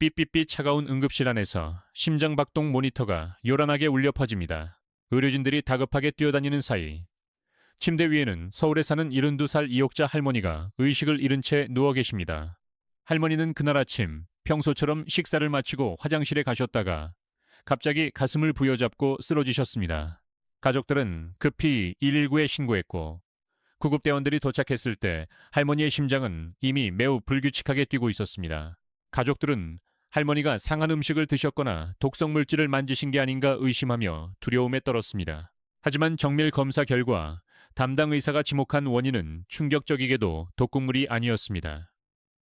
삐삐삐 차가운 응급실 안에서 심장박동 모니터가 요란하게 울려 퍼집니다. 의료진들이 다급하게 뛰어다니는 사이 침대 위에는 서울에 사는 72살 이옥자 할머니가 의식을 잃은 채 누워 계십니다. 할머니는 그날 아침 평소처럼 식사를 마치고 화장실에 가셨다가 갑자기 가슴을 부여잡고 쓰러지셨습니다. 가족들은 급히 119에 신고했고 구급대원들이 도착했을 때 할머니의 심장은 이미 매우 불규칙하게 뛰고 있었습니다. 가족들은 할머니가 상한 음식을 드셨거나 독성 물질을 만지신 게 아닌가 의심하며 두려움에 떨었습니다. 하지만 정밀 검사 결과 담당 의사가 지목한 원인은 충격적이게도 독극물이 아니었습니다.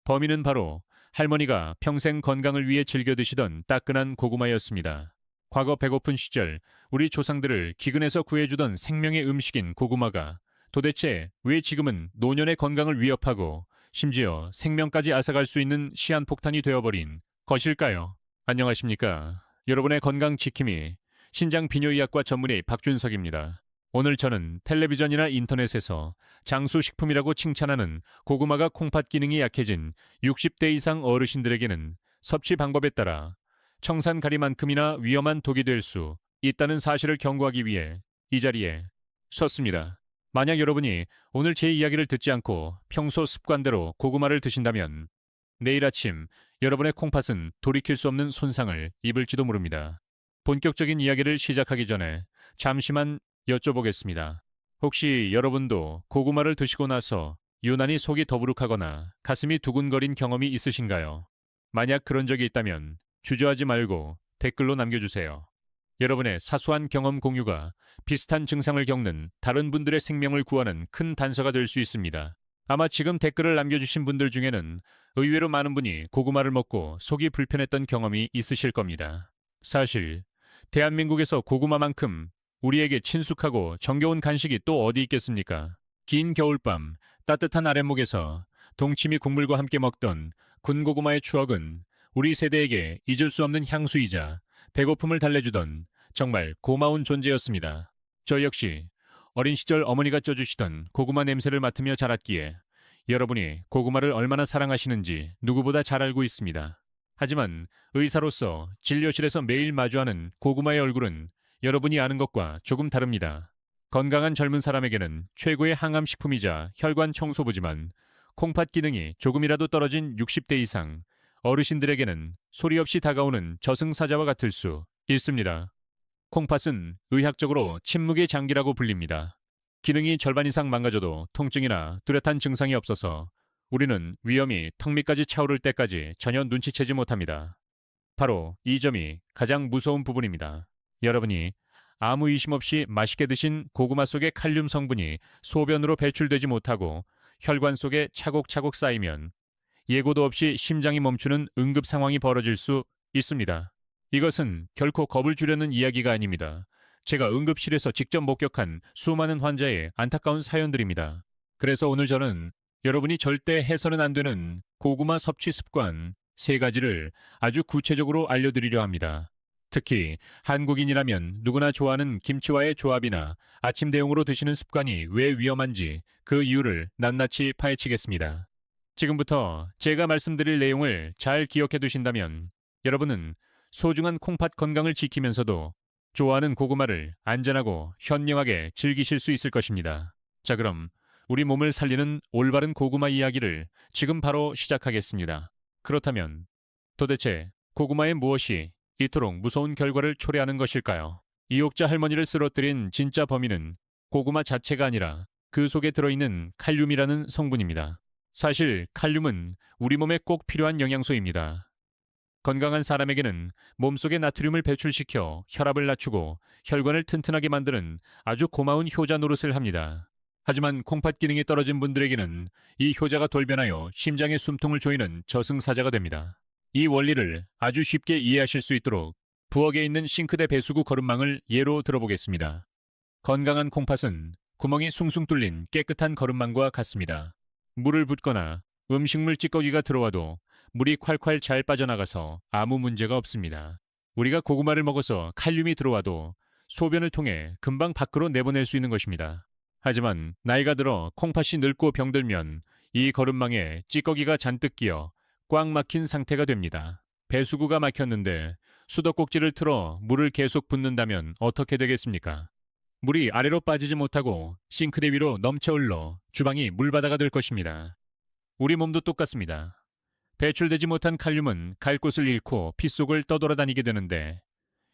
범인은 바로 할머니가 평생 건강을 위해 즐겨 드시던 따끈한 고구마였습니다. 과거 배고픈 시절 우리 조상들을 기근에서 구해주던 생명의 음식인 고구마가 도대체 왜 지금은 노년의 건강을 위협하고 심지어 생명까지 앗아갈 수 있는 시한폭탄이 되어버린 것일까요? 안녕하십니까. 여러분의 건강 지킴이 신장비뇨의학과 전문의 박준석입니다. 오늘 저는 텔레비전이나 인터넷에서 장수식품이라고 칭찬하는 고구마가 콩팥 기능이 약해진 60대 이상 어르신들에게는 섭취 방법에 따라 청산가리만큼이나 위험한 독이 될 수 있다는 사실을 경고하기 위해 이 자리에 섰습니다. 만약 여러분이 오늘 제 이야기를 듣지 않고 평소 습관대로 고구마를 드신다면 내일 아침 여러분의 콩팥은 돌이킬 수 없는 손상을 입을지도 모릅니다. 본격적인 이야기를 시작하기 전에 잠시만 여쭤보겠습니다. 혹시 여러분도 고구마를 드시고 나서 유난히 속이 더부룩하거나 가슴이 두근거린 경험이 있으신가요? 만약 그런 적이 있다면 주저하지 말고 댓글로 남겨주세요. 여러분의 사소한 경험 공유가 비슷한 증상을 겪는 다른 분들의 생명을 구하는 큰 단서가 될 수 있습니다. 아마 지금 댓글을 남겨주신 분들 중에는 의외로 많은 분이 고구마를 먹고 속이 불편했던 경험이 있으실 겁니다. 사실 대한민국에서 고구마만큼 우리에게 친숙하고 정겨운 간식이 또 어디 있겠습니까? 긴 겨울밤 따뜻한 아랫목에서 동치미 국물과 함께 먹던 군고구마의 추억은 우리 세대에게 잊을 수 없는 향수이자 배고픔을 달래주던 정말 고마운 존재였습니다. 저 역시 어린 시절 어머니가 쪄주시던 고구마 냄새를 맡으며 자랐기에 여러분이 고구마를 얼마나 사랑하시는지 누구보다 잘 알고 있습니다. 하지만 의사로서 진료실에서 매일 마주하는 고구마의 얼굴은 여러분이 아는 것과 조금 다릅니다. 건강한 젊은 사람에게는 최고의 항암식품이자 혈관 청소부지만 콩팥 기능이 조금이라도 떨어진 60대 이상 어르신들에게는 소리 없이 다가오는 저승사자와 같을 수 있습니다. 콩팥은 의학적으로 침묵의 장기라고 불립니다. 기능이 절반 이상 망가져도 통증이나 뚜렷한 증상이 없어서 우리는 위험이 턱 밑까지 차오를 때까지 전혀 눈치채지 못합니다. 바로 이 점이 가장 무서운 부분입니다. 여러분이 아무 의심 없이 맛있게 드신 고구마 속의 칼륨 성분이 소변으로 배출되지 못하고 혈관 속에 차곡차곡 쌓이면 예고도 없이 심장이 멈추는 응급 상황이 벌어질 수 있습니다. 이것은 결코 겁을 주려는 이야기가 아닙니다. 제가 응급실에서 직접 목격한 수많은 환자의 안타까운 사연들입니다. 그래서 오늘 저는 여러분이 절대 해서는 안 되는 고구마 섭취 습관 3가지를 아주 구체적으로 알려드리려 합니다. 특히 한국인이라면 누구나 좋아하는 김치와의 조합이나 아침 대용으로 드시는 습관이 왜 위험한지 그 이유를 낱낱이 파헤치겠습니다. 지금부터 제가 말씀드릴 내용을 잘 기억해 두신다면 여러분은 소중한 콩팥 건강을 지키면서도 좋아하는 고구마를 안전하고 현명하게 즐기실 수 있을 것입니다. 자, 그럼 우리 몸을 살리는 올바른 고구마 이야기를 지금 바로 시작하겠습니다. 그렇다면 도대체 고구마의 무엇이 이토록 무서운 결과를 초래하는 것일까요? 이옥자 할머니를 쓰러뜨린 진짜 범인은 고구마 자체가 아니라 그 속에 들어있는 칼륨이라는 성분입니다. 사실 칼륨은 우리 몸에 꼭 필요한 영양소입니다. 건강한 사람에게는 몸속의 나트륨을 배출시켜 혈압을 낮추고 혈관을 튼튼하게 만드는 아주 고마운 효자 노릇을 합니다. 하지만 콩팥 기능이 떨어진 분들에게는 이 효자가 돌변하여 심장의 숨통을 조이는 저승사자가 됩니다. 이 원리를 아주 쉽게 이해하실 수 있도록 부엌에 있는 싱크대 배수구 거름망을 예로 들어보겠습니다. 건강한 콩팥은 구멍이 숭숭 뚫린 깨끗한 거름망과 같습니다. 물을 붓거나 음식물 찌꺼기가 들어와도 물이 콸콸 잘 빠져나가서 아무 문제가 없습니다. 우리가 고구마를 먹어서 칼륨이 들어와도 소변을 통해 금방 밖으로 내보낼 수 있는 것입니다. 하지만 나이가 들어 콩팥이 늙고 병들면 이 거름망에 찌꺼기가 잔뜩 끼어 꽉 막힌 상태가 됩니다. 배수구가 막혔는데 수도꼭지를 틀어 물을 계속 붓는다면 어떻게 되겠습니까? 물이 아래로 빠지지 못하고 싱크대 위로 넘쳐 흘러 주방이 물바다가 될 것입니다. 우리 몸도 똑같습니다. 배출되지 못한 칼륨은 갈 곳을 잃고 피 속을 떠돌아다니게 되는데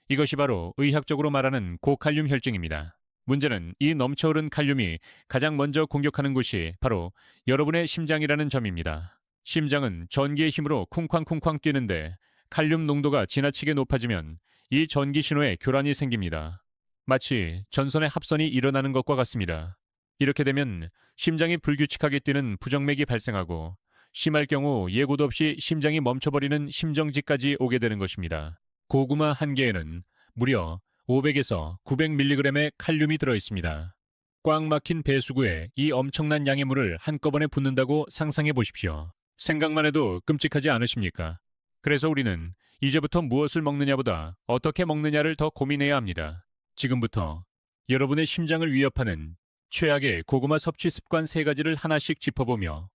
이것이 바로 의학적으로 말하는 고칼륨 혈증입니다. 문제는 이 넘쳐흐른 칼륨이 가장 먼저 공격하는 곳이 바로 여러분의 심장이라는 점입니다. 심장은 전기의 힘으로 쿵쾅쿵쾅 뛰는데 칼륨 농도가 지나치게 높아지면 이 전기 신호에 교란이 생깁니다. 마치 전선의 합선이 일어나는 것과 같습니다. 이렇게 되면 심장이 불규칙하게 뛰는 부정맥이 발생하고 심할 경우 예고도 없이 심장이 멈춰버리는 심정지까지 오게 되는 것입니다. 고구마 한 개에는 무려 500에서 900mg의 칼륨이 들어 있습니다. 꽉 막힌 배수구에 이 엄청난 양의 물을 한꺼번에 붓는다고 상상해 보십시오. 생각만 해도 끔찍하지 않으십니까? 그래서 우리는 이제부터 무엇을 먹느냐보다 어떻게 먹느냐를 더 고민해야 합니다. 지금부터 여러분의 심장을 위협하는 최악의 고구마 섭취 습관 3가지를 하나씩 짚어보며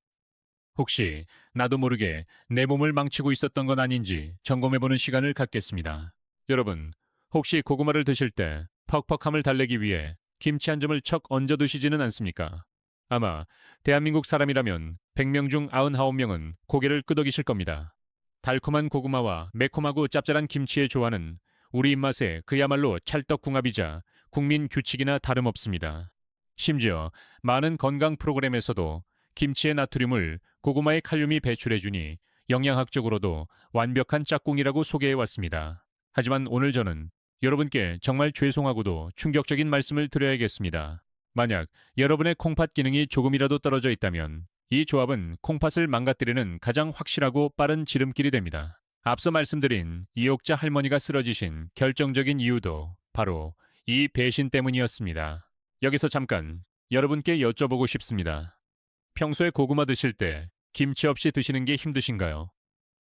혹시 나도 모르게 내 몸을 망치고 있었던 건 아닌지 점검해보는 시간을 갖겠습니다. 여러분, 혹시 고구마를 드실 때 퍽퍽함을 달래기 위해 김치 한 점을 척 얹어 드시지는 않습니까? 아마 대한민국 사람이라면 100명 중 99명은 고개를 끄덕이실 겁니다. 달콤한 고구마와 매콤하고 짭짤한 김치의 조화는 우리 입맛에 그야말로 찰떡궁합이자 국민 규칙이나 다름없습니다. 심지어 많은 건강 프로그램에서도 김치의 나트륨을 고구마의 칼륨이 배출해주니 영양학적으로도 완벽한 짝꿍이라고 소개해왔습니다. 하지만 오늘 저는 여러분께 정말 죄송하고도 충격적인 말씀을 드려야겠습니다. 만약 여러분의 콩팥 기능이 조금이라도 떨어져 있다면 이 조합은 콩팥을 망가뜨리는 가장 확실하고 빠른 지름길이 됩니다. 앞서 말씀드린 이옥자 할머니가 쓰러지신 결정적인 이유도 바로 이 배신 때문이었습니다. 여기서 잠깐 여러분께 여쭤보고 싶습니다. 평소에 고구마 드실 때 김치 없이 드시는 게 힘드신가요?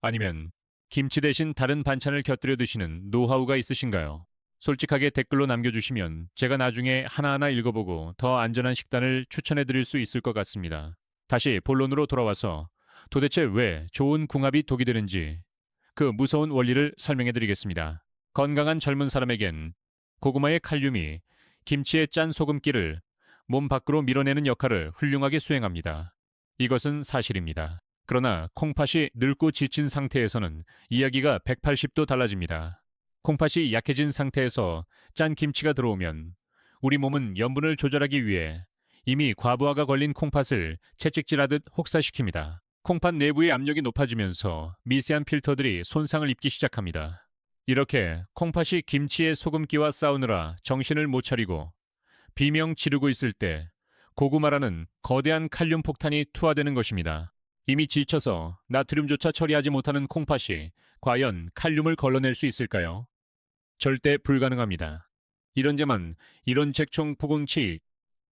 아니면 김치 대신 다른 반찬을 곁들여 드시는 노하우가 있으신가요? 솔직하게 댓글로 남겨주시면 제가 나중에 하나하나 읽어보고 더 안전한 식단을 추천해 드릴 수 있을 것 같습니다. 다시 본론으로 돌아와서 도대체 왜 좋은 궁합이 독이 되는지 그 무서운 원리를 설명해 드리겠습니다. 건강한 젊은 사람에겐 고구마의 칼륨이 김치의 짠 소금기를 몸 밖으로 밀어내는 역할을 훌륭하게 수행합니다. 이것은 사실입니다. 그러나 콩팥이 늙고 지친 상태에서는 이야기가 180도 달라집니다. 콩팥이 약해진 상태에서 짠 김치가 들어오면 우리 몸은 염분을 조절하기 위해 이미 과부하가 걸린 콩팥을 채찍질하듯 혹사시킵니다. 콩팥 내부의 압력이 높아지면서 미세한 필터들이 손상을 입기 시작합니다. 이렇게 콩팥이 김치의 소금기와 싸우느라 정신을 못 차리고 비명 지르고 있을 때 고구마라는 거대한 칼륨 폭탄이 투하되는 것입니다. 이미 지쳐서 나트륨조차 처리하지 못하는 콩팥이 과연 칼륨을 걸러낼 수 있을까요? 절대 불가능합니다. 이런저만 이론책총 부궁치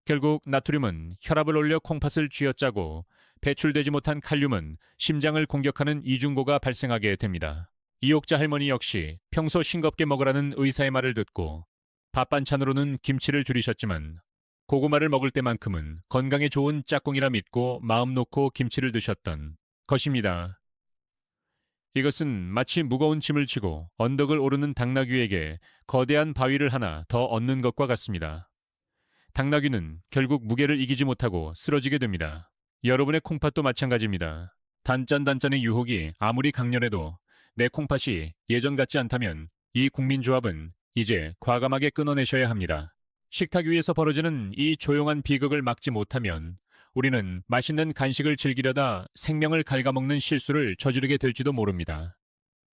결국 나트륨은 혈압을 올려 콩팥을 쥐어짜고 배출되지 못한 칼륨은 심장을 공격하는 이중고가 발생하게 됩니다. 이옥자 할머니 역시 평소 싱겁게 먹으라는 의사의 말을 듣고 밥 반찬으로는 김치를 줄이셨지만 고구마를 먹을 때만큼은 건강에 좋은 짝꿍이라 믿고 마음 놓고 김치를 드셨던 것입니다. 이것은 마치 무거운 짐을 지고 언덕을 오르는 당나귀에게 거대한 바위를 하나 더 얹는 것과 같습니다. 당나귀는 결국 무게를 이기지 못하고 쓰러지게 됩니다. 여러분의 콩팥도 마찬가지입니다. 단짠단짠의 유혹이 아무리 강렬해도 내 콩팥이 예전 같지 않다면 이 국민조합은 이제 과감하게 끊어내셔야 합니다. 식탁 위에서 벌어지는 이 조용한 비극을 막지 못하면 우리는 맛있는 간식을 즐기려다 생명을 갉아먹는 실수를 저지르게 될지도 모릅니다.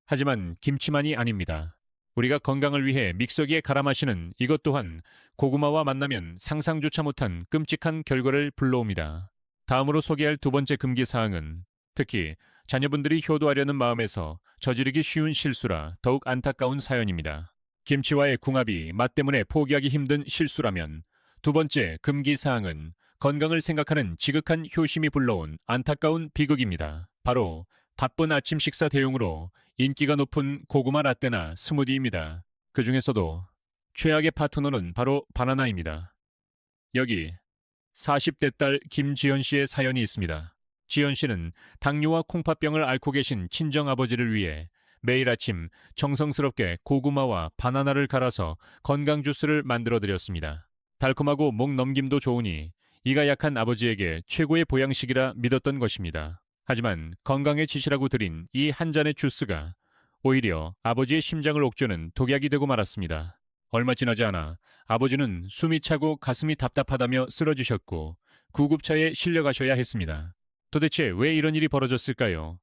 하지만 김치만이 아닙니다. 우리가 건강을 위해 믹서기에 갈아 마시는 이것 또한 고구마와 만나면 상상조차 못한 끔찍한 결과를 불러옵니다. 다음으로 소개할 두 번째 금기사항은 특히 자녀분들이 효도하려는 마음에서 저지르기 쉬운 실수라 더욱 안타까운 사연입니다. 김치와의 궁합이 맛 때문에 포기하기 힘든 실수라면 두 번째 금기사항은 건강을 생각하는 지극한 효심이 불러온 안타까운 비극입니다. 바로 바쁜 아침 식사 대용으로 인기가 높은 고구마 라떼나 스무디입니다. 그 중에서도 최악의 파트너는 바로 바나나입니다. 여기 40대 딸 김지연 씨의 사연이 있습니다. 지연 씨는 당뇨와 콩팥병을 앓고 계신 친정아버지를 위해 매일 아침 정성스럽게 고구마와 바나나를 갈아서 건강 주스를 만들어 드렸습니다. 달콤하고 목 넘김도 좋으니 이가 약한 아버지에게 최고의 보양식이라 믿었던 것입니다. 하지만 건강에 지시라고 드린 이 한 잔의 주스가 오히려 아버지의 심장을 옥죄는 독약이 되고 말았습니다. 얼마 지나지 않아 아버지는 숨이 차고 가슴이 답답하다며 쓰러지셨고 구급차에 실려가셔야 했습니다. 도대체 왜 이런 일이 벌어졌을까요?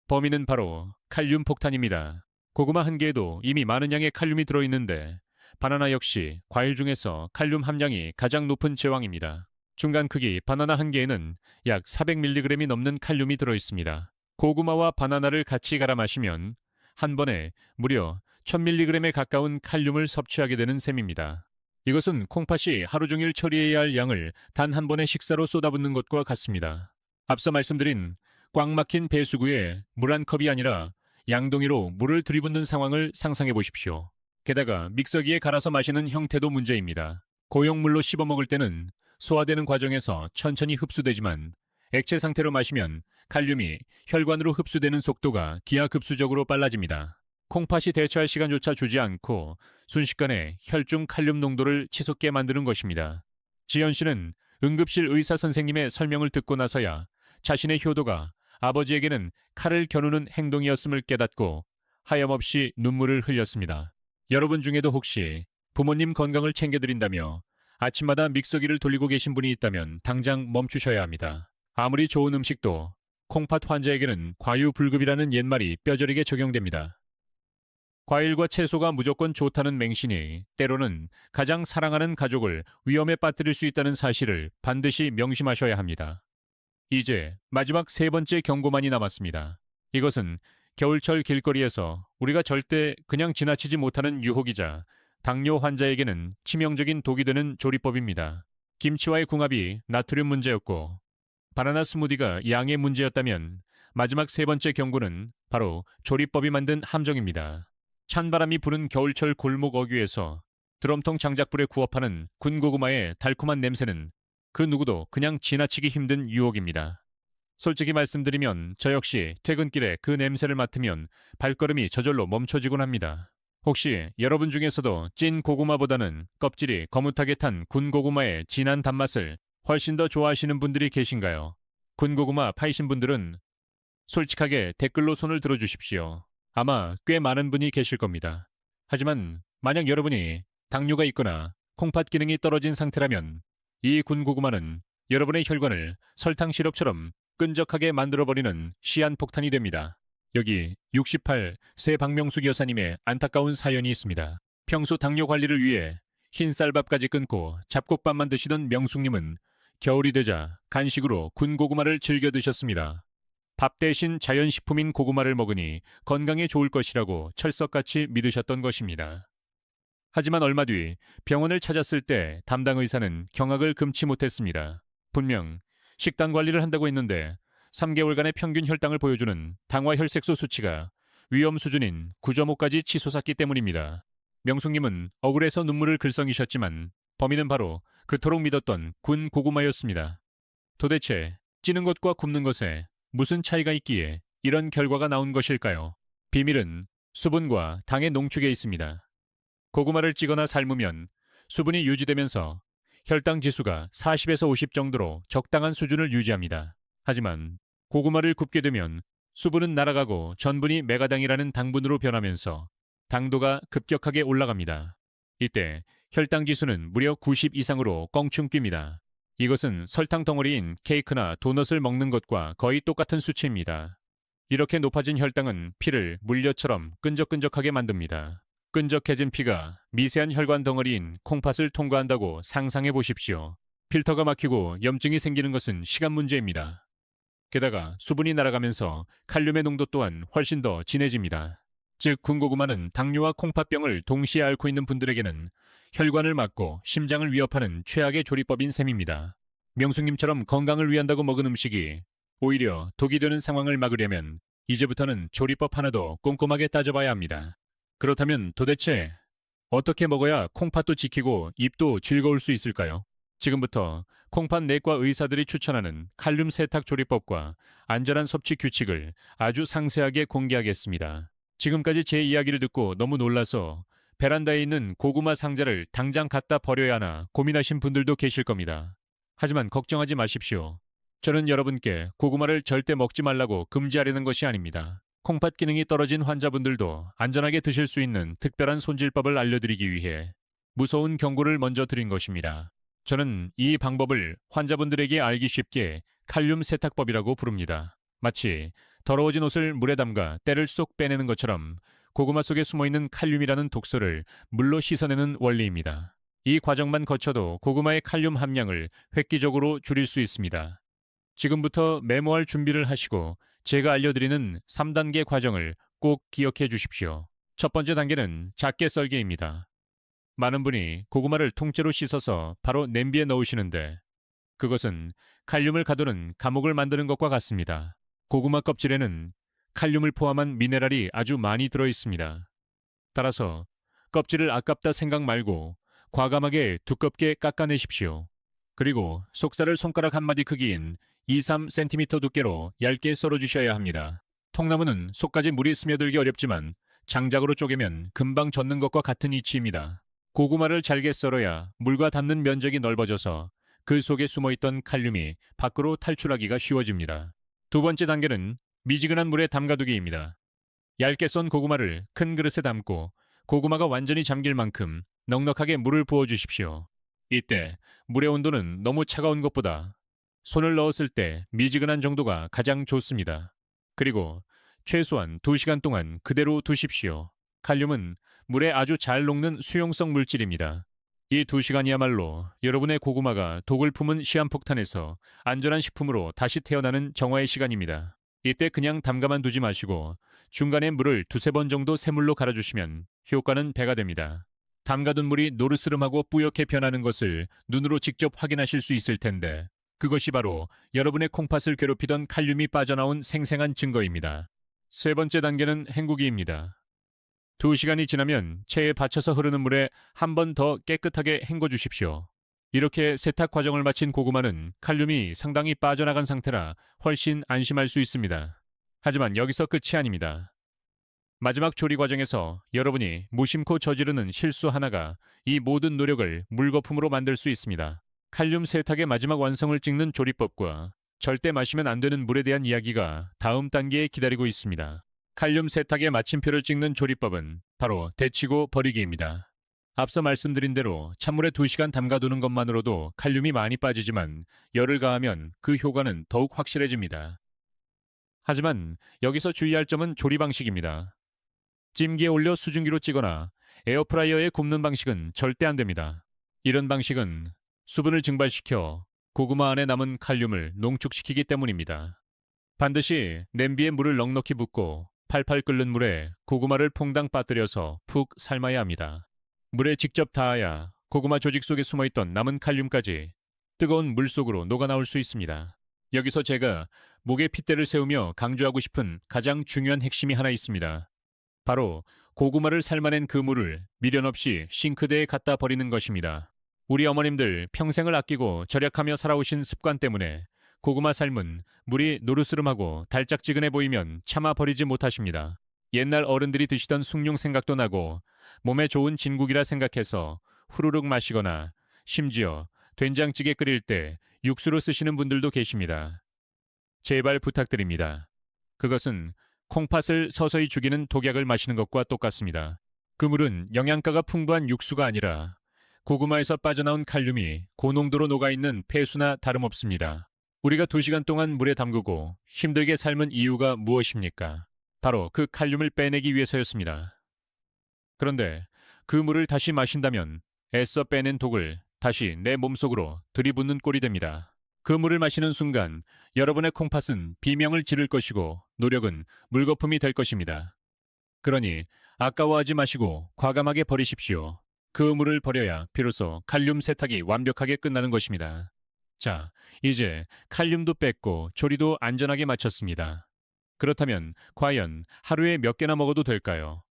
범인은 바로 칼륨 폭탄입니다. 고구마 한 개에도 이미 많은 양의 칼륨이 들어있는데 바나나 역시 과일 중에서 칼륨 함량이 가장 높은 제왕입니다. 중간 크기 바나나 한 개에는 약 400mg이 넘는 칼륨이 들어있습니다. 고구마와 바나나를 같이 갈아 마시면 한 번에 무려 1000mg에 가까운 칼륨을 섭취하게 되는 셈입니다. 이것은 콩팥이 하루 종일 처리해야 할 양을 단 한 번의 식사로 쏟아붓는 것과 같습니다. 앞서 말씀드린 꽉 막힌 배수구에 물 한 컵이 아니라 양동이로 물을 들이붓는 상황을 상상해 보십시오. 게다가 믹서기에 갈아서 마시는 형태도 문제입니다. 고용물로 씹어 먹을 때는 소화되는 과정에서 천천히 흡수되지만 액체 상태로 마시면 칼륨이 혈관으로 흡수되는 속도가 기하급수적으로 빨라집니다. 콩팥이 대처할 시간조차 주지 않고 순식간에 혈중 칼륨 농도를 치솟게 만드는 것입니다. 지연 씨는 응급실 의사 선생님의 설명을 듣고 나서야 자신의 효도가 아버지에게는 칼을 겨누는 행동이었음을 깨닫고 하염없이 눈물을 흘렸습니다. 여러분 중에도 혹시 부모님 건강을 챙겨드린다며 아침마다 믹서기를 돌리고 계신 분이 있다면 당장 멈추셔야 합니다. 아무리 좋은 음식도 콩팥 환자에게는 과유불급이라는 옛말이 뼈저리게 적용됩니다. 과일과 채소가 무조건 좋다는 맹신이 때로는 가장 사랑하는 가족을 위험에 빠뜨릴 수 있다는 사실을 반드시 명심하셔야 합니다. 이제 마지막 세 번째 경고만이 남았습니다. 이것은 겨울철 길거리에서 우리가 절대 그냥 지나치지 못하는 유혹이자 당뇨 환자에게는 치명적인 독이 되는 조리법입니다. 김치와의 궁합이 나트륨 문제였고 바나나 스무디가 양의 문제였다면 마지막 세 번째 경고는 바로 조리법이 만든 함정입니다. 찬바람이 부는 겨울철 골목 어귀에서 드럼통 장작불에 구워 파는 군고구마의 달콤한 냄새는 그 누구도 그냥 지나치기 힘든 유혹입니다. 솔직히 말씀드리면 저 역시 퇴근길에 그 냄새를 맡으면 발걸음이 저절로 멈춰지곤 합니다. 혹시 여러분 중에서도 찐 고구마보다는 껍질이 거뭇하게 탄 군고구마의 진한 단맛을 훨씬 더 좋아하시는 분들이 계신가요? 군고구마 파이신 분들은 솔직하게 댓글로 손을 들어주십시오. 아마 꽤 많은 분이 계실 겁니다. 하지만 만약 여러분이 당뇨가 있거나 콩팥 기능이 떨어진 상태라면 이 군고구마는 여러분의 혈관을 설탕 시럽처럼 끈적하게 만들어버리는 시한폭탄이 됩니다. 여기 68 세 박명숙 여사님의 안타까운 사연이 있습니다. 평소 당뇨 관리를 위해 흰 쌀밥까지 끊고 잡곡밥만 드시던 명숙님은 겨울이 되자 간식으로 군고구마를 즐겨 드셨습니다. 밥 대신 자연식품인 고구마를 먹으니 건강에 좋을 것이라고 철석같이 믿으셨던 것입니다. 하지만 얼마 뒤 병원을 찾았을 때 담당 의사는 경악을 금치 못했습니다. 분명 식단 관리를 한다고 했는데 3개월간의 평균 혈당을 보여주는 당화 혈색소 수치가 위험 수준인 9.5까지 치솟았기 때문입니다. 명숙님은 억울해서 눈물을 글썽이셨지만 범인은 바로 그토록 믿었던 군 고구마였습니다. 도대체 찌는 것과 굽는 것에 무슨 차이가 있기에 이런 결과가 나온 것일까요? 비밀은 수분과 당의 농축에 있습니다. 고구마를 찌거나 삶으면 수분이 유지되면서 혈당 지수가 40에서 50 정도로 적당한 수준을 유지합니다. 하지만 고구마를 굽게 되면 수분은 날아가고 전분이 메가당이라는 당분으로 변하면서 당도가 급격하게 올라갑니다. 이때 혈당 지수는 무려 90 이상으로 껑충 뜁니다. 이것은 설탕 덩어리인 케이크나 도넛을 먹는 것과 거의 똑같은 수치입니다. 이렇게 높아진 혈당은 피를 물엿처럼 끈적끈적하게 만듭니다. 끈적해진 피가 미세한 혈관 덩어리인 콩팥을 통과한다고 상상해 보십시오. 필터가 막히고 염증이 생기는 것은 시간 문제입니다. 게다가 수분이 날아가면서 칼륨의 농도 또한 훨씬 더 진해집니다. 즉 군고구마는 당뇨와 콩팥병을 동시에 앓고 있는 분들에게는 혈관을 막고 심장을 위협하는 최악의 조리법인 셈입니다. 명숙님처럼 건강을 위한다고 먹은 음식이 오히려 독이 되는 상황을 막으려면 이제부터는 조리법 하나도 꼼꼼하게 따져봐야 합니다. 그렇다면 도대체 어떻게 먹어야 콩팥도 지키고 입도 즐거울 수 있을까요? 지금부터 콩팥 내과 의사들이 추천하는 칼륨 세탁 조리법과 안전한 섭취 규칙을 아주 상세하게 공개하겠습니다. 지금까지 제 이야기를 듣고 너무 놀라서 베란다에 있는 고구마 상자를 당장 갖다 버려야 하나 고민하신 분들도 계실 겁니다. 하지만 걱정하지 마십시오. 저는 여러분께 고구마를 절대 먹지 말라고 금지하려는 것이 아닙니다. 콩팥 기능이 떨어진 환자분들도 안전하게 드실 수 있는 특별한 손질법을 알려드리기 위해 무서운 경고를 먼저 드린 것입니다. 저는 이 방법을 환자분들에게 알기 쉽게 칼륨 세탁법이라고 부릅니다. 마치 더러워진 옷을 물에 담가 때를 쏙 빼내는 것처럼 고구마 속에 숨어있는 칼륨이라는 독소를 물로 씻어내는 원리입니다. 이 과정만 거쳐도 고구마의 칼륨 함량을 획기적으로 줄일 수 있습니다. 지금부터 메모할 준비를 하시고 제가 알려드리는 3단계 과정을 꼭 기억해 주십시오. 첫 번째 단계는 작게 썰기입니다. 많은 분이 고구마를 통째로 씻어서 바로 냄비에 넣으시는데 그것은 칼륨을 가두는 감옥을 만드는 것과 같습니다. 고구마 껍질에는 칼륨을 포함한 미네랄이 아주 많이 들어 있습니다. 따라서 껍질을 아깝다 생각 말고 과감하게 두껍게 깎아내십시오. 그리고 속살을 손가락 한 마디 크기인 2-3cm 두께로 얇게 썰어주셔야 합니다. 통나무는 속까지 물이 스며들기 어렵지만 장작으로 쪼개면 금방 젖는 것과 같은 이치입니다. 고구마를 잘게 썰어야 물과 닿는 면적이 넓어져서 그 속에 숨어있던 칼륨이 밖으로 탈출하기가 쉬워집니다. 두 번째 단계는 미지근한 물에 담가두기입니다. 얇게 썬 고구마를 큰 그릇에 담고 고구마가 완전히 잠길 만큼 넉넉하게 물을 부어주십시오. 이때 물의 온도는 너무 차가운 것보다 손을 넣었을 때 미지근한 정도가 가장 좋습니다. 그리고 최소한 2시간 동안 그대로 두십시오. 칼륨은 물에 아주 잘 녹는 수용성 물질입니다. 이 2시간이야말로 여러분의 고구마가 독을 품은 시한폭탄에서 안전한 식품으로 다시 태어나는 정화의 시간입니다. 이때 그냥 담가만 두지 마시고 중간에 물을 2-3번 정도 새물로 갈아주시면 효과는 배가 됩니다. 담가둔 물이 노르스름하고 뿌옇게 변하는 것을 눈으로 직접 확인하실 수 있을 텐데 그것이 바로 여러분의 콩팥을 괴롭히던 칼륨이 빠져나온 생생한 증거입니다. 세 번째 단계는 헹구기입니다. 2시간이 지나면 체에 받쳐서 흐르는 물에 한 번 더 깨끗하게 헹궈 주십시오. 이렇게 세탁 과정을 마친 고구마는 칼륨이 상당히 빠져나간 상태라 훨씬 안심할 수 있습니다. 하지만 여기서 끝이 아닙니다. 마지막 조리 과정에서 여러분이 무심코 저지르는 실수 하나가 이 모든 노력을 물거품으로 만들 수 있습니다. 칼륨 세탁의 마지막 완성을 찍는 조리법과 절대 마시면 안 되는 물에 대한 이야기가 다음 단계에 기다리고 있습니다. 칼륨 세탁의 마침표를 찍는 조리법은 바로 데치고 버리기입니다. 앞서 말씀드린 대로 찬물에 2시간 담가두는 것만으로도 칼륨이 많이 빠지지만 열을 가하면 그 효과는 더욱 확실해집니다. 하지만 여기서 주의할 점은 조리 방식입니다. 찜기에 올려 수증기로 찌거나 에어프라이어에 굽는 방식은 절대 안 됩니다. 이런 방식은 수분을 증발시켜 고구마 안에 남은 칼륨을 농축시키기 때문입니다. 반드시 냄비에 물을 넉넉히 붓고 팔팔 끓는 물에 고구마를 퐁당 빠뜨려서 푹 삶아야 합니다. 물에 직접 닿아야 고구마 조직 속에 숨어있던 남은 칼륨까지 뜨거운 물 속으로 녹아나올 수 있습니다. 여기서 제가 목에 핏대를 세우며 강조하고 싶은 가장 중요한 핵심이 하나 있습니다. 바로 고구마를 삶아낸 그 물을 미련 없이 싱크대에 갖다 버리는 것입니다. 우리 어머님들 평생을 아끼고 절약하며 살아오신 습관 때문에 고구마 삶은 물이 노르스름하고 달짝지근해 보이면 차마 버리지 못하십니다. 옛날 어른들이 드시던 숭늉 생각도 나고 몸에 좋은 진국이라 생각해서 후루룩 마시거나 심지어 된장찌개 끓일 때 육수로 쓰시는 분들도 계십니다. 제발 부탁드립니다. 그것은 콩팥을 서서히 죽이는 독약을 마시는 것과 똑같습니다. 그 물은 영양가가 풍부한 육수가 아니라 고구마에서 빠져나온 칼륨이 고농도로 녹아있는 폐수나 다름없습니다. 우리가 2시간 동안 물에 담그고 힘들게 삶은 이유가 무엇입니까? 바로 그 칼륨을 빼내기 위해서였습니다. 그런데 그 물을 다시 마신다면 애써 빼낸 독을 다시 내 몸속으로 들이붓는 꼴이 됩니다. 그 물을 마시는 순간 여러분의 콩팥은 비명을 지를 것이고 노력은 물거품이 될 것입니다. 그러니 아까워하지 마시고 과감하게 버리십시오. 그 물을 버려야 비로소 칼륨 세탁이 완벽하게 끝나는 것입니다. 자, 이제 칼륨도 뺐고 조리도 안전하게 마쳤습니다. 그렇다면 과연 하루에 몇 개나 먹어도 될까요?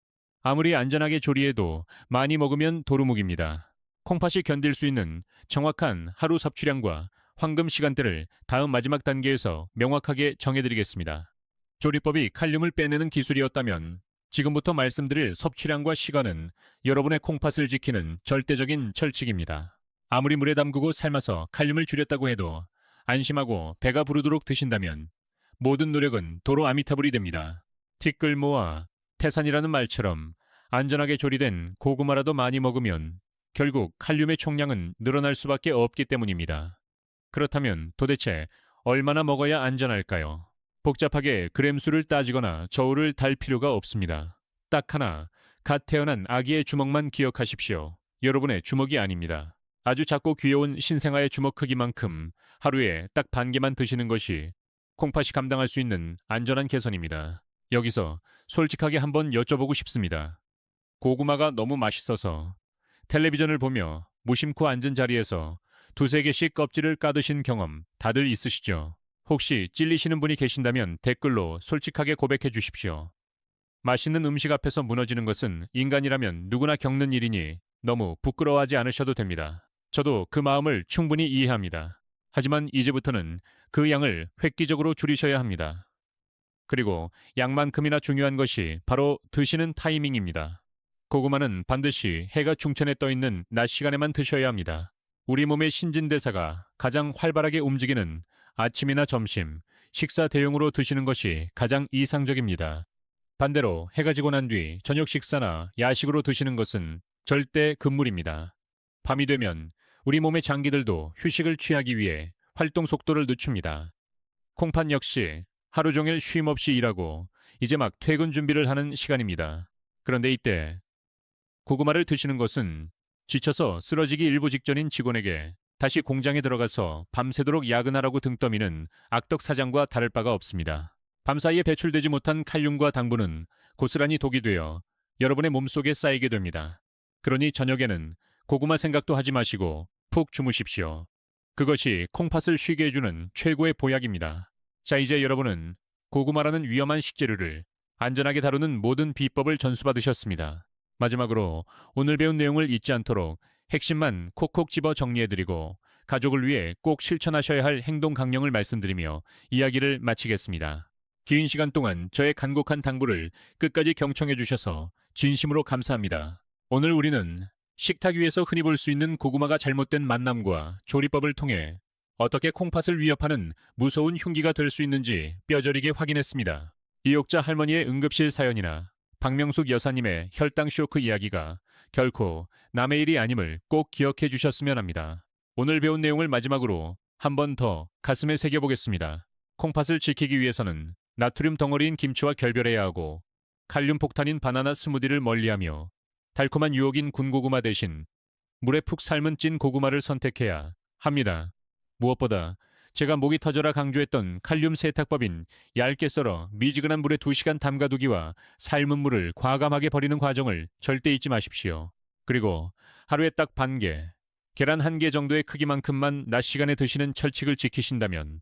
아무리 안전하게 조리해도 많이 먹으면 도루묵입니다. 콩팥이 견딜 수 있는 정확한 하루 섭취량과 황금 시간대를 다음 마지막 단계에서 명확하게 정해드리겠습니다. 조리법이 칼륨을 빼내는 기술이었다면 지금부터 말씀드릴 섭취량과 시간은 여러분의 콩팥을 지키는 절대적인 철칙입니다. 아무리 물에 담그고 삶아서 칼륨을 줄였다고 해도 안심하고 배가 부르도록 드신다면 모든 노력은 도로 아미타불이 됩니다. 티끌모아 태산이라는 말처럼 안전하게 조리된 고구마라도 많이 먹으면 결국 칼륨의 총량은 늘어날 수밖에 없기 때문입니다. 그렇다면 도대체 얼마나 먹어야 안전할까요? 복잡하게 그램수를 따지거나 저울을 달 필요가 없습니다. 딱 하나, 갓 태어난 아기의 주먹만 기억하십시오. 여러분의 주먹이 아닙니다. 아주 작고 귀여운 신생아의 주먹 크기만큼 하루에 딱 반 개만 드시는 것이 콩팥이 감당할 수 있는 안전한 개선입니다. 여기서 솔직하게 한번 여쭤보고 싶습니다. 고구마가 너무 맛있어서 텔레비전을 보며 무심코 앉은 자리에서 두세 개씩 껍질을 까드신 경험 다들 있으시죠? 혹시 찔리시는 분이 계신다면 댓글로 솔직하게 고백해 주십시오. 맛있는 음식 앞에서 무너지는 것은 인간이라면 누구나 겪는 일이니 너무 부끄러워하지 않으셔도 됩니다. 저도 그 마음을 충분히 이해합니다. 하지만 이제부터는 그 양을 획기적으로 줄이셔야 합니다. 그리고 양만큼이나 중요한 것이 바로 드시는 타이밍입니다. 고구마는 반드시 해가 중천에 떠 있는 낮 시간에만 드셔야 합니다. 우리 몸의 신진대사가 가장 활발하게 움직이는 아침이나 점심, 식사 대용으로 드시는 것이 가장 이상적입니다. 반대로 해가 지고 난 뒤 저녁 식사나 야식으로 드시는 것은 절대 금물입니다. 밤이 되면 우리 몸의 장기들도 휴식을 취하기 위해 활동 속도를 늦춥니다. 콩팥 역시 하루 종일 쉼 없이 일하고 이제 막 퇴근 준비를 하는 시간입니다. 그런데 이때 고구마를 드시는 것은 지쳐서 쓰러지기 일보 직전인 직원에게 다시 공장에 들어가서 밤새도록 야근하라고 등 떠미는 악덕 사장과 다를 바가 없습니다. 밤사이에 배출되지 못한 칼륨과 당분은 고스란히 독이 되어 여러분의 몸속에 쌓이게 됩니다. 그러니 저녁에는 고구마 생각도 하지 마시고 푹 주무십시오. 그것이 콩팥을 쉬게 해주는 최고의 보약입니다. 자, 이제 여러분은 고구마라는 위험한 식재료를 안전하게 다루는 모든 비법을 전수받으셨습니다. 마지막으로 오늘 배운 내용을 잊지 않도록 핵심만 콕콕 집어 정리해드리고 가족을 위해 꼭 실천하셔야 할 행동 강령을 말씀드리며 이야기를 마치겠습니다. 긴 시간 동안 저의 간곡한 당부를 끝까지 경청해 주셔서 진심으로 감사합니다. 오늘 우리는 식탁 위에서 흔히 볼 수 있는 고구마가 잘못된 만남과 조리법을 통해 어떻게 콩팥을 위협하는 무서운 흉기가 될 수 있는지 뼈저리게 확인했습니다. 이옥자 할머니의 응급실 사연이나 박명숙 여사님의 혈당 쇼크 이야기가 결코 남의 일이 아님을 꼭 기억해 주셨으면 합니다. 오늘 배운 내용을 마지막으로 한 번 더 가슴에 새겨보겠습니다. 콩팥을 지키기 위해서는 나트륨 덩어리인 김치와 결별해야 하고 칼륨 폭탄인 바나나 스무디를 멀리하며 달콤한 유혹인 군고구마 대신 물에 푹 삶은 찐 고구마를 선택해야 합니다. 무엇보다 제가 목이 터져라 강조했던 칼륨 세탁법인 얇게 썰어 미지근한 물에 2시간 담가두기와 삶은 물을 과감하게 버리는 과정을 절대 잊지 마십시오. 그리고 하루에 딱 반 개, 계란 1개 정도의 크기만큼만 낮 시간에 드시는 철칙을 지키신다면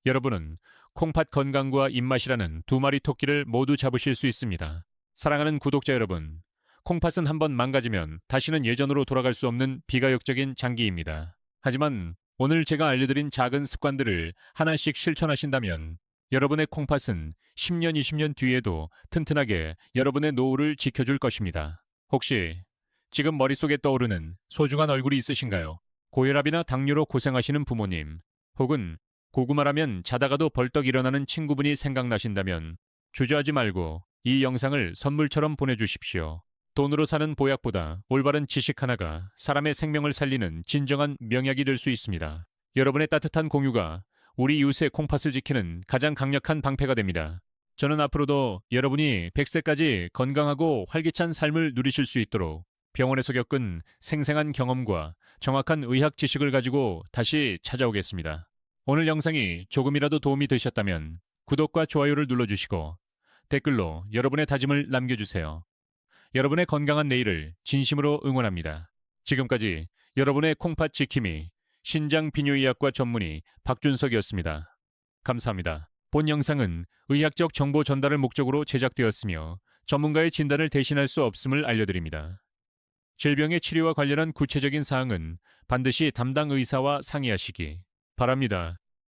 여러분은 콩팥 건강과 입맛이라는 두 마리 토끼를 모두 잡으실 수 있습니다. 사랑하는 구독자 여러분, 콩팥은 한번 망가지면 다시는 예전으로 돌아갈 수 없는 비가역적인 장기입니다. 하지만 오늘 제가 알려드린 작은 습관들을 하나씩 실천하신다면 여러분의 콩팥은 10년, 20년 뒤에도 튼튼하게 여러분의 노후를 지켜줄 것입니다. 혹시 지금 머릿속에 떠오르는 소중한 얼굴이 있으신가요? 고혈압이나 당뇨로 고생하시는 부모님, 혹은 고구마라면 자다가도 벌떡 일어나는 친구분이 생각나신다면 주저하지 말고 이 영상을 선물처럼 보내주십시오. 돈으로 사는 보약보다 올바른 지식 하나가 사람의 생명을 살리는 진정한 명약이 될 수 있습니다. 여러분의 따뜻한 공유가 우리 이웃의 콩팥을 지키는 가장 강력한 방패가 됩니다. 저는 앞으로도 여러분이 100세까지 건강하고 활기찬 삶을 누리실 수 있도록 병원에서 겪은 생생한 경험과 정확한 의학 지식을 가지고 다시 찾아오겠습니다. 오늘 영상이 조금이라도 도움이 되셨다면 구독과 좋아요를 눌러주시고 댓글로 여러분의 다짐을 남겨주세요. 여러분의 건강한 내일을 진심으로 응원합니다. 지금까지 여러분의 콩팥 지킴이 신장 비뇨의학과 전문의 박준석이었습니다. 감사합니다. 본 영상은 의학적 정보 전달을 목적으로 제작되었으며 전문가의 진단을 대신할 수 없음을 알려드립니다. 질병의 치료와 관련한 구체적인 사항은 반드시 담당 의사와 상의하시기 바랍니다.